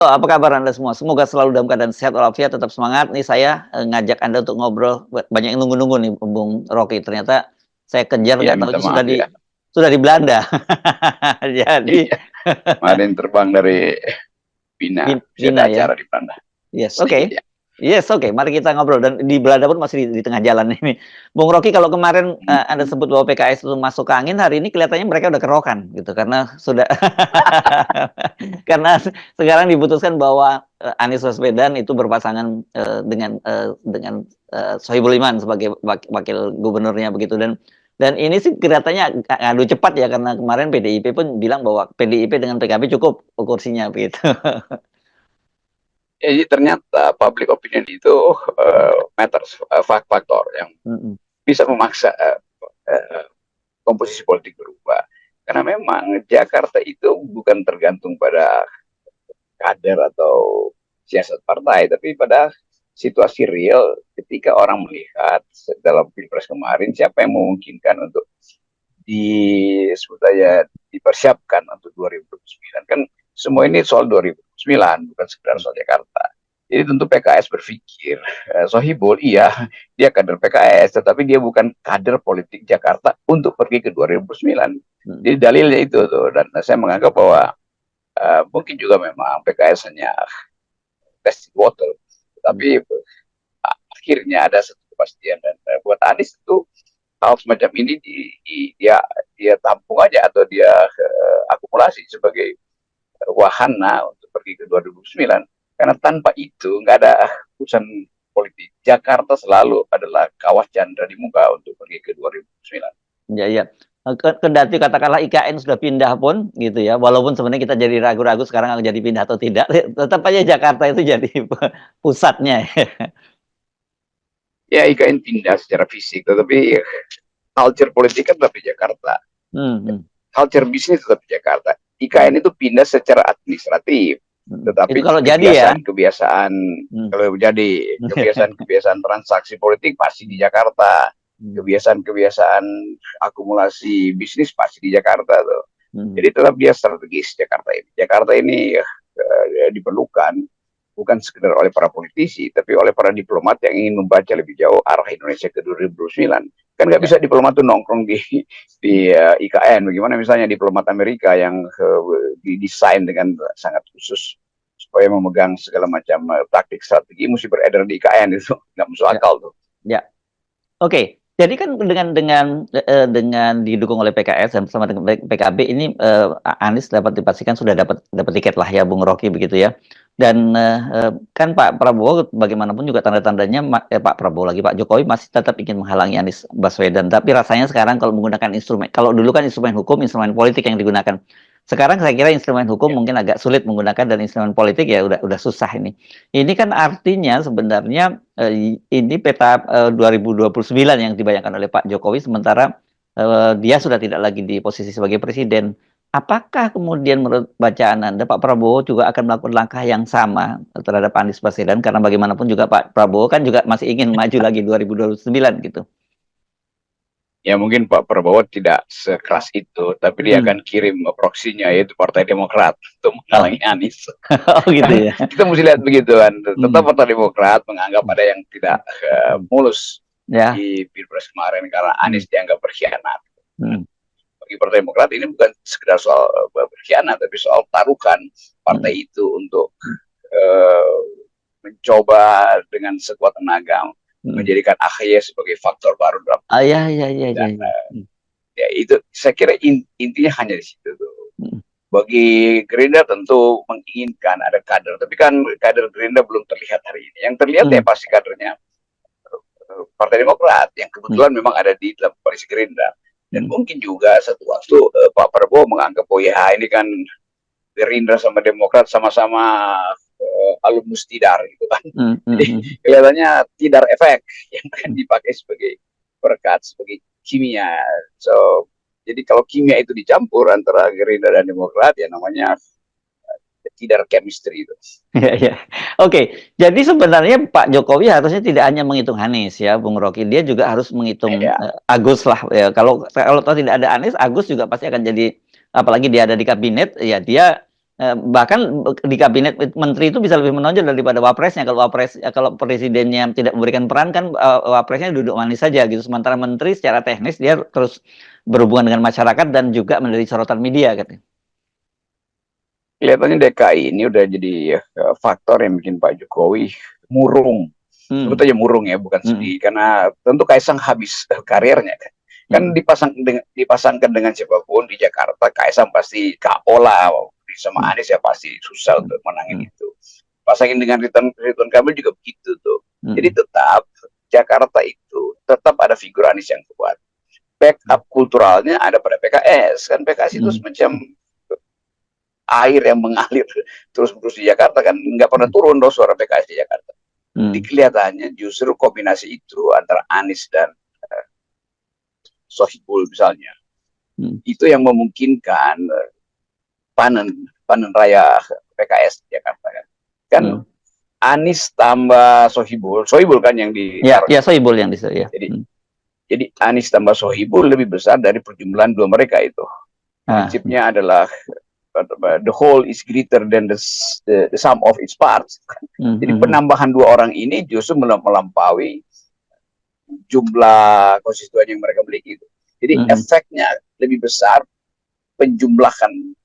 Apa kabar Anda semua? Semoga selalu dalam keadaan sehat walafiat, tetap semangat. Nih saya, ngajak Anda untuk ngobrol, banyak yang nunggu-nunggu nih, Bung Rocky. Ternyata saya kejar Iya, nggak minta taunya maaf ya. sudah di Belanda. Jadi Iya, kemarin terbang dari Bina, bisa Bina ada ya? acara di Belanda. Yes, Iya, oke. iya. Yes, oke. Mari kita ngobrol dan di Belanda pun masih di tengah jalan ini. Bung Rocky, kalau kemarin, Anda Mhm. sebut bahwa PKS itu masuk ke angin, hari ini kelihatannya mereka udah kerokan gitu karena sudah karena sekarang diputuskan bahwa, Anies Baswedan itu berpasangan, dengan, Sohibul Iman sebagai wakil gubernurnya begitu dan ini sih kelihatannya adu cepat ya karena kemarin PDIP pun bilang bahwa PDIP dengan PKB cukup kursinya begitu. Jadi ternyata public opinion itu matters, faktor yang Mhm, bisa memaksa komposisi politik berubah. Karena memang Jakarta itu bukan tergantung pada kader atau siasat partai, tapi pada situasi real ketika orang melihat dalam pilpres kemarin siapa yang memungkinkan untuk disebut aja dipersiapkan untuk 2009 kan semua ini soal 2009 bukan sekedar soal Jakarta. Jadi tentu PKS berpikir Sohibul iya dia kader PKS tetapi dia bukan kader politik Jakarta untuk pergi ke 2009. mhm. Jadi dalilnya itu tuh dan saya menganggap bahwa mungkin juga memang PKS hanya test water Mhm. tapi akhirnya ada satu kepastian dan buat Anies itu hal semacam ini dia dia tampung aja atau dia akumulasi sebagai wahana untuk pergi ke 2009 karena tanpa itu nggak ada urusan politik Jakarta selalu adalah kawah chandra di muka untuk pergi ke 2009. Iya iya. Kendati katakanlah IKN sudah pindah pun gitu ya, walaupun sebenarnya kita jadi ragu-ragu sekarang akan jadi pindah atau tidak, tetap aja Jakarta itu jadi pusatnya ya. Ya IKN pindah secara fisik tetapi culture politik kan tetap di Jakarta, Mhm, culture bisnis tetap di Jakarta. mhm, IKN itu pindah secara administratif mhm. Itu tetapi kalau jadi ya? kebiasaan-kebiasaan Mmm. kalau jadi kebiasaan-kebiasaan transaksi politik masih di Jakarta, Mmm, kebiasaan-kebiasaan akumulasi bisnis masih di Jakarta tuh. mhm. Jadi tetap dia strategis Jakarta ini. Jakarta ini diperlukan bukan sekedar oleh para politisi, tapi oleh para diplomat yang ingin membaca lebih jauh arah Indonesia ke 2009. Kan nggak Ya, bisa diplomat tuh nongkrong di IKN. Bagaimana misalnya diplomat Amerika yang didesain dengan sangat khusus supaya memegang segala macam taktik strategi mesti beredar di IKN itu nggak masuk ya, akal tuh. ya. Oke, jadi kan dengan didukung oleh PKS dan bersama dengan PKB ini, Anies dapat dipastikan sudah dapat dapat tiket lah ya, Bung Rocky begitu ya. Dan, kan Pak Prabowo bagaimanapun juga tanda-tandanya Pak Prabowo lagi, Pak Jokowi masih tetap ingin menghalangi Anies Baswedan. Tapi rasanya sekarang kalau menggunakan instrumen kalau dulu kan instrumen hukum, instrumen politik yang digunakan. Sekarang saya kira instrumen hukum Ya. mungkin agak sulit menggunakan dan instrumen politik ya udah susah ini. Ini kan artinya sebenarnya, ini peta, 2029 yang dibayangkan oleh Pak Jokowi sementara, dia sudah tidak lagi di posisi sebagai presiden. Apakah kemudian menurut bacaan Anda Pak Prabowo juga akan melakukan langkah yang sama terhadap Anies Baswedan? Karena bagaimanapun juga Pak Prabowo kan juga masih ingin maju lagi 2029 gitu. Ya mungkin Pak Prabowo tidak sekeras itu, tapi dia Mhm. akan kirim proksinya yaitu Partai Demokrat untuk Oh, menghalangi Anies. oh gitu ya? Kita mesti lihat begitu kan. Tetap Mhm, Partai Demokrat menganggap ada yang tidak mhm. mulus Ya, di Pilpres kemarin karena mhm, Anies dianggap berkhianat. mhm, Bagi Partai Demokrat ini bukan sekedar soal berkhianat, tapi soal taruhan mhm, partai itu untuk uh, mencoba dengan sekuat tenaga mhm. menjadikan AHY sebagai faktor baru dalam Ah, ya politik. ya ya ya Dan ya. Mhm, ya itu saya kira intinya hanya di situ tuh. mhm, Bagi Gerindra tentu menginginkan ada kader, tapi kan kader Gerindra belum terlihat hari ini. Yang terlihat ya mhm, pasti kadernya Partai Demokrat yang mhm, kebetulan memang ada di dalam koalisi Gerindra. Dan mhm, mungkin juga satu waktu Pak Prabowo menganggap oh ya ini kan Gerindra sama Demokrat sama-sama alumnus tidar gitu kan. mhm, Jadi mhm. kelihatannya tidar efek yang akan dipakai sebagai perekat, sebagai kimia. So jadi kalau kimia itu dicampur antara Gerindra dan Demokrat ya namanya tidar chemistry itu. Iya iya. Oke, jadi sebenarnya Pak Jokowi harusnya tidak hanya menghitung Anies ya, Bung Rocky, dia juga harus menghitung, Ya, Agus lah ya. Kalau kalau toh tidak ada Anies, Agus juga pasti akan jadi apalagi dia ada di kabinet, ya dia, bahkan di kabinet menteri itu bisa lebih menonjol daripada wapresnya. Kalau presidennya tidak memberikan peran kan wapresnya duduk manis saja gitu. Sementara menteri secara teknis dia terus berhubungan dengan masyarakat dan juga menjadi sorotan media gitu. Kelihatannya DKI ini udah jadi faktor yang bikin Pak Jokowi murung. Sebut aja murung ya, bukan sedih. Karena tentu Kaisang habis karirnya kan. Kan dipasangkan dengan siapapun di Jakarta, Kaisang pasti KO lah. Sama Anies ya pasti susah untuk menangin itu. Pasangin dengan Ridwan Kamil juga begitu tuh. Jadi tetap Jakarta itu tetap ada figur Anies yang kuat. Backup kulturalnya ada pada PKS. Kan PKS itu semacam air yang mengalir terus-menerus di Jakarta, kan nggak pernah turun loh suara PKS di Jakarta. Jadi kelihatannya justru kombinasi itu antara Anies dan Sohibul misalnya, itu yang memungkinkan panen raya PKS di Jakarta kan. Kan Anies tambah Sohibul kan yang di Sohibul yang ya. Jadi Anies tambah Sohibul lebih besar dari perjumlahan dua mereka itu. Prinsipnya adalah the whole is greater than the sum of its parts. Jadi penambahan dua orang ini justru melampaui jumlah konstituen yang mereka miliki itu. Jadi efeknya lebih besar penjumlahan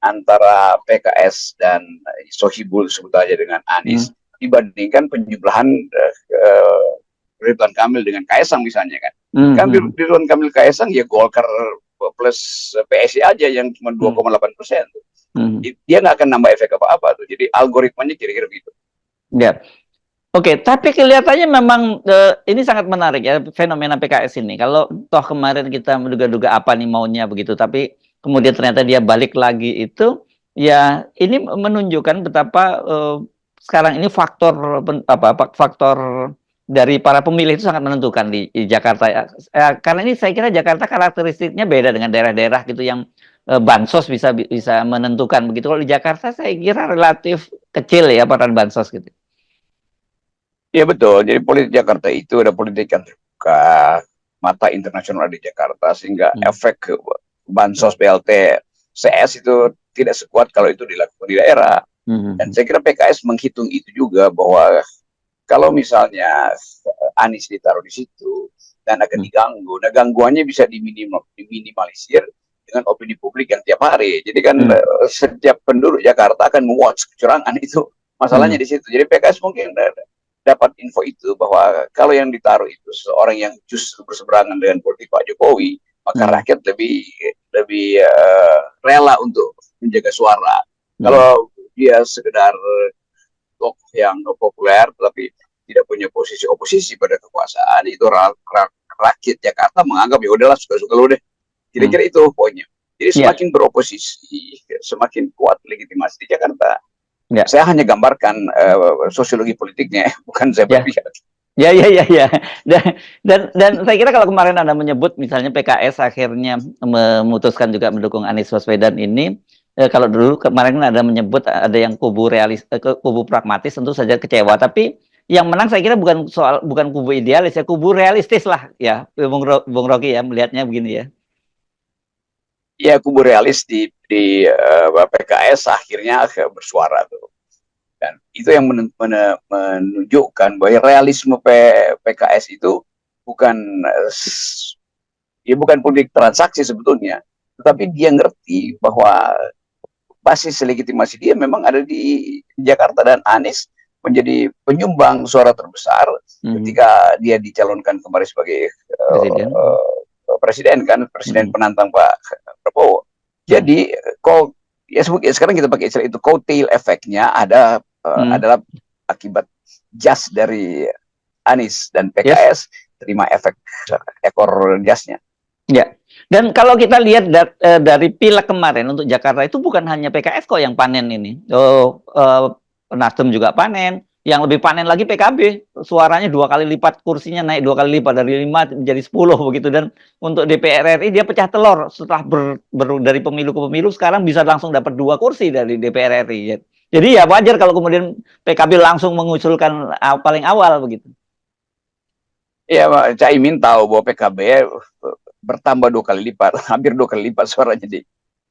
antara PKS dan Sohibul sebut aja dengan Anies dibandingkan penjumlahan Ridwan Kamil dengan Kaisang misalnya kan. Kan Ridwan Kamil Kaisang ya Golkar plus PSI aja yang cuma 2,8%. Dia nggak akan nambah efek apa-apa tuh. Jadi algoritmanya kira-kira begitu. Ya. Oke, tapi kelihatannya memang ini sangat menarik ya fenomena PKS ini. Kalau toh kemarin kita menduga-duga apa nih maunya begitu, tapi kemudian ternyata dia balik lagi itu, ya ini menunjukkan betapa sekarang ini faktor dari para pemilih itu sangat menentukan di Jakarta ya. Karena ini saya kira Jakarta karakteristiknya beda dengan daerah-daerah gitu yang bansos bisa menentukan begitu. Kalau di Jakarta saya kira relatif kecil ya peran bansos gitu. Iya betul, jadi politik Jakarta itu ada politik yang terbuka, mata internasional di Jakarta, sehingga efek bansos BLT CS itu tidak sekuat kalau itu dilakukan di daerah. Dan saya kira PKS menghitung itu juga, bahwa kalau misalnya Anies ditaruh di situ dan akan diganggu, nah gangguannya bisa diminimalisir dengan opini publik yang tiap hari. Jadi kan setiap penduduk Jakarta akan watch kecurangan itu, masalahnya di situ. Jadi PKS mungkin dapat info itu, bahwa kalau yang ditaruh itu seorang yang justru berseberangan dengan politik Pak Jokowi, maka rakyat lebih rela untuk menjaga suara. Kalau dia sekedar tokoh yang populer tapi tidak punya posisi oposisi pada kekuasaan, itu rakyat Jakarta menganggap ya udahlah suka-suka lu deh. Kira-kira itu poinnya. Jadi semakin beroposisi, semakin kuat legitimasi di Jakarta. Saya hanya gambarkan sosiologi politiknya, bukan saya berpihak. Ya. Dan saya kira kalau kemarin Anda menyebut misalnya PKS akhirnya memutuskan juga mendukung Anies Baswedan ini, kalau dulu kemarin Anda menyebut ada yang kubu pragmatis, tentu saja kecewa. Tapi yang menang saya kira bukan kubu idealis ya, kubu realistis lah ya, Bung Rocky ya melihatnya begini ya. Ya, kubu realis di PKS akhirnya bersuara tuh. Dan itu yang menunjukkan bahwa realisme PKS itu bukan politik transaksi sebetulnya, tetapi dia ngerti bahwa basis legitimasi dia memang ada di Jakarta, dan Anies menjadi penyumbang suara terbesar ketika dia dicalonkan kembali sebagai presiden penantang Pak Prabowo. Jadi sekarang kita pakai istilah itu, coattail efeknya adalah akibat jas dari Anies, dan PKS terima efek ekor jasnya. Ya, dan kalau kita lihat dari pileg kemarin untuk Jakarta itu bukan hanya PKS kok yang panen ini. Nasdem juga panen. Yang lebih panen lagi PKB, suaranya 2 kali lipat, kursinya naik 2 kali lipat dari 5 menjadi 10 begitu. Dan untuk DPR RI dia pecah telur setelah dari pemilu ke pemilu, sekarang bisa langsung dapat 2 kursi dari DPR RI. Jadi ya wajar kalau kemudian PKB langsung mengusulkan paling awal begitu. Ya, Caimin tahu bahwa PKB bertambah 2 kali lipat, hampir 2 kali lipat suaranya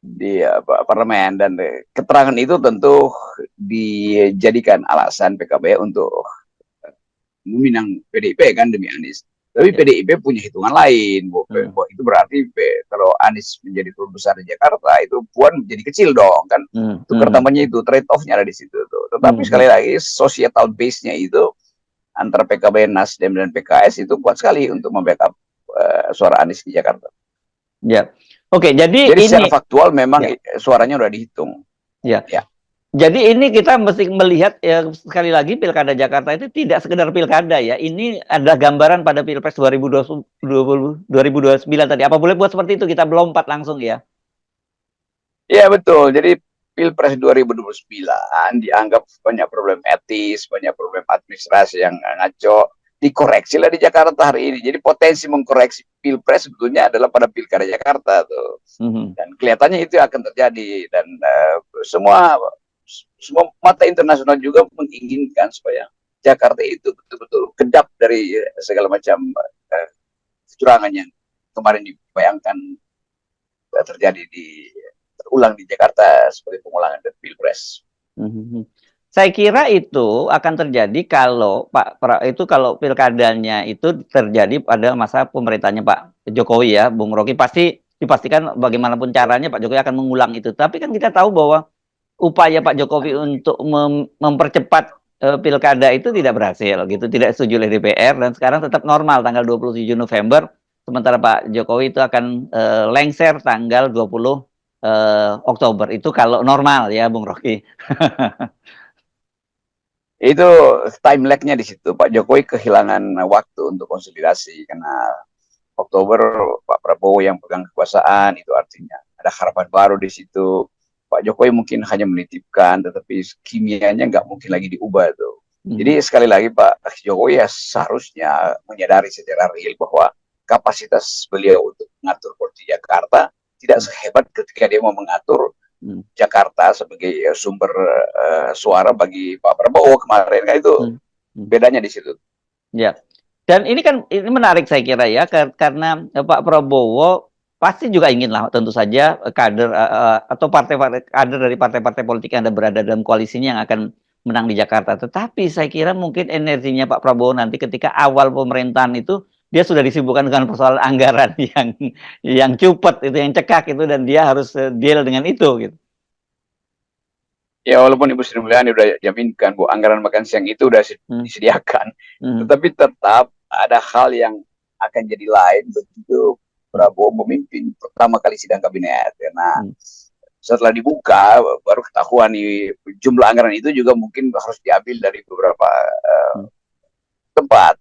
di parlemen, dan keterangan itu tentu dijadikan alasan PKB untuk meminang PDIP kan demi Anies. Tapi Ya. PDIP punya hitungan lain, bahwa itu berarti kalau Anies menjadi terbesar di Jakarta, itu Puan menjadi kecil dong kan. Tukar tambahnya itu trade off-nya ada di situ tuh. Tetapi sekali lagi societal base-nya itu antara PKB, Nasdem dan PKS itu kuat sekali untuk membackup suara Anies di Jakarta. Ya. Oke, jadi Jadi ini secara faktual memang ya, suaranya udah dihitung. ya. Ya. Jadi ini kita mesti melihat ya, sekali lagi Pilkada Jakarta itu tidak sekedar pilkada ya. Ini ada gambaran pada Pilpres 2029 tadi. Apa boleh buat seperti itu? Kita melompat langsung ya. Ya betul. Jadi Pilpres 2029 dianggap banyak problem etis, banyak problem administrasi yang ngaco. Dikoreksi lah di Jakarta hari ini. Jadi potensi mengkoreksi Pilpres sebetulnya adalah pada Pilkada Jakarta tuh. Dan kelihatannya itu akan terjadi, dan semua mata internasional juga menginginkan supaya Jakarta itu betul-betul kedap dari segala macam kecurangan yang kemarin dibayangkan terjadi terulang di Jakarta sebagai pengulangan dari Pilpres. Saya kira itu akan terjadi kalau kalau pilkadanya itu terjadi pada masa pemerintahnya Pak Jokowi ya, Bung Rocky, pasti dipastikan bagaimanapun caranya Pak Jokowi akan mengulang itu. Tapi kan kita tahu bahwa upaya Pak Jokowi untuk mempercepat pilkada itu tidak berhasil gitu, tidak setuju oleh DPR, dan sekarang tetap normal tanggal 27 November, sementara Pak Jokowi itu akan lengser tanggal 20 Oktober. Itu kalau normal ya Bung Rocky. Itu time lag-nya di situ. Pak Jokowi kehilangan waktu untuk konsolidasi karena Oktober Pak Prabowo yang pegang kekuasaan, itu artinya ada harapan baru di situ. Pak Jokowi mungkin hanya menitipkan, tetapi kimianya nggak mungkin lagi diubah tuh. Jadi sekali lagi Pak Jokowi ya seharusnya menyadari secara real bahwa kapasitas beliau untuk mengatur politik Jakarta tidak sehebat ketika dia mau mengatur Jakarta sebagai sumber suara bagi Pak Prabowo kemarin, kan itu bedanya di situ. Ya. Dan ini kan ini menarik saya kira ya, karena Pak Prabowo pasti juga ingin lah tentu saja kader atau partai-partai kader dari partai-partai politik yang ada berada dalam koalisinya yang akan menang di Jakarta. Tetapi saya kira mungkin energinya Pak Prabowo nanti ketika awal pemerintahan itu dia sudah disibukkan dengan persoalan anggaran yang cupet itu, yang cekak itu, dan dia harus deal dengan itu gitu. Ya walaupun Ibu Sri Mulyani udah jaminkan bahwa anggaran makan siang itu udah disediakan, tetapi tetap ada hal yang akan jadi lain begitu Prabowo memimpin pertama kali sidang kabinet. Karena setelah dibuka baru ketahuan nih jumlah anggaran itu juga mungkin harus diambil dari beberapa tempat.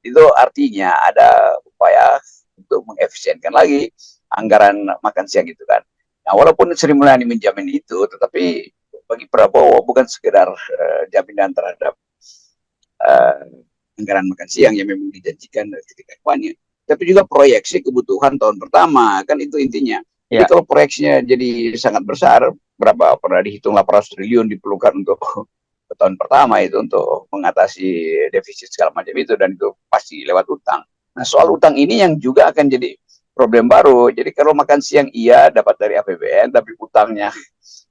Itu artinya ada upaya untuk mengefisienkan lagi anggaran makan siang itu kan. Nah walaupun Sri Mulyani menjamin itu, tetapi bagi Prabowo bukan sekedar jaminan terhadap anggaran makan siang yang memang dijanjikan ketika kampanye, tapi juga proyeksi kebutuhan tahun pertama, kan itu intinya. Jadi kalau proyeksinya jadi sangat besar, berapa pernah dihitung 800 triliun diperlukan untuk tahun pertama itu untuk mengatasi defisit segala macam itu, dan itu pasti lewat utang. Nah soal utang ini yang juga akan jadi problem baru. Jadi kalau makan siang iya dapat dari APBN, tapi utangnya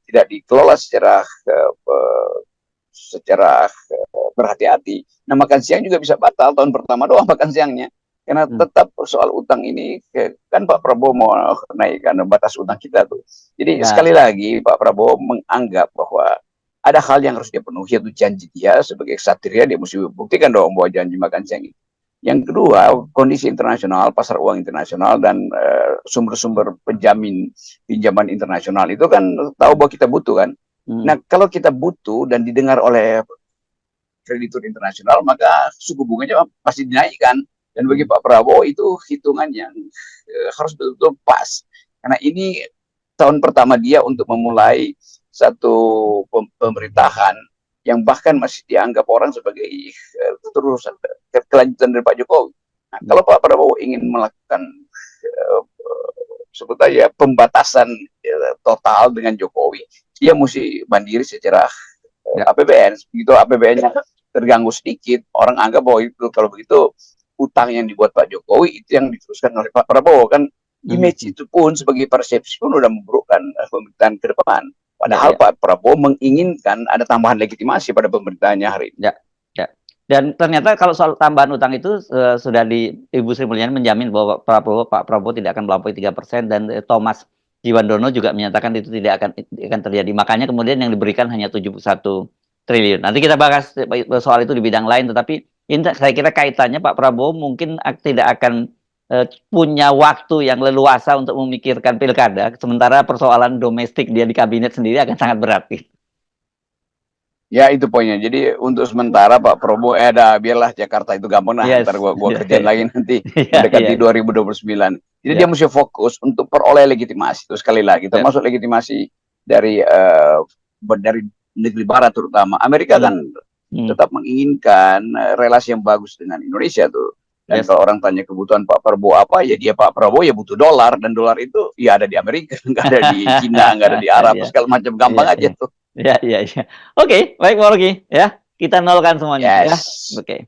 tidak dikelola secara berhati-hati. Nah makan siang juga bisa batal tahun pertama doang makan siangnya, karena tetap soal utang ini kan Pak Prabowo mau naikkan batas utang kita tuh. Jadi sekali lagi Pak Prabowo menganggap bahwa ada hal yang harus dia penuhi, yaitu janji dia sebagai ksatria, dia mesti buktikan dong bahwa janji makan siang itu. Yang kedua, kondisi internasional, pasar uang internasional, dan sumber-sumber penjamin pinjaman internasional itu kan tahu bahwa kita butuh kan. Nah kalau kita butuh dan didengar oleh kreditur internasional, maka suku bunganya pasti dinaikkan. Dan bagi Pak Prabowo itu hitungan yang harus betul-betul pas. Karena ini tahun pertama dia untuk memulai satu pemerintahan yang bahkan masih dianggap orang sebagai keterusan, kelanjutan dari Pak Jokowi. Nah, kalau Pak Prabowo ingin melakukan sebut aja pembatasan total dengan Jokowi, dia mesti mandiri secara APBN. Begitu APBN-nya terganggu sedikit, orang anggap bahwa itu kalau begitu utang yang dibuat Pak Jokowi itu yang diteruskan oleh Pak Prabowo kan. Image itu pun sebagai persepsi pun udah memburukkan pemerintahan ke depan. Padahal Ya, ya. Pak Prabowo menginginkan ada tambahan legitimasi pada pemerintahannya hari ini. Ya, ya. Dan ternyata kalau soal tambahan utang itu sudah di Ibu Sri Mulyani menjamin bahwa Pak Prabowo tidak akan melampaui 3% dan Thomas Jiwandono juga menyatakan itu tidak akan terjadi. Makanya kemudian yang diberikan hanya 71 triliun. Nanti kita bahas soal itu di bidang lain, tetapi ini saya kira kaitannya Pak Prabowo mungkin tidak akan punya waktu yang leluasa untuk memikirkan pilkada, sementara persoalan domestik dia di kabinet sendiri akan sangat berat. Ya itu poinnya. Jadi untuk sementara Pak Prabowo biarlah Jakarta itu gampang lah. Yes. Ntar gua kerjain lagi nanti Ya, mendekati ya. 2029. Jadi Ya. dia mesti fokus untuk peroleh legitimasi. Itu sekali lagi termasuk legitimasi dari negeri barat terutama. Amerika kan tetap menginginkan relasi yang bagus dengan Indonesia tuh. Dan kalau orang tanya kebutuhan Pak Prabowo apa, ya dia Pak Prabowo ya butuh dolar, dan dolar itu ya ada di Amerika, nggak ada di Cina, nggak ada di Arab, segala macam, gampang aja tuh. Ya. Oke, baik Pak Rocky, ya kita nolkan semuanya. Yes. Ya. Oke.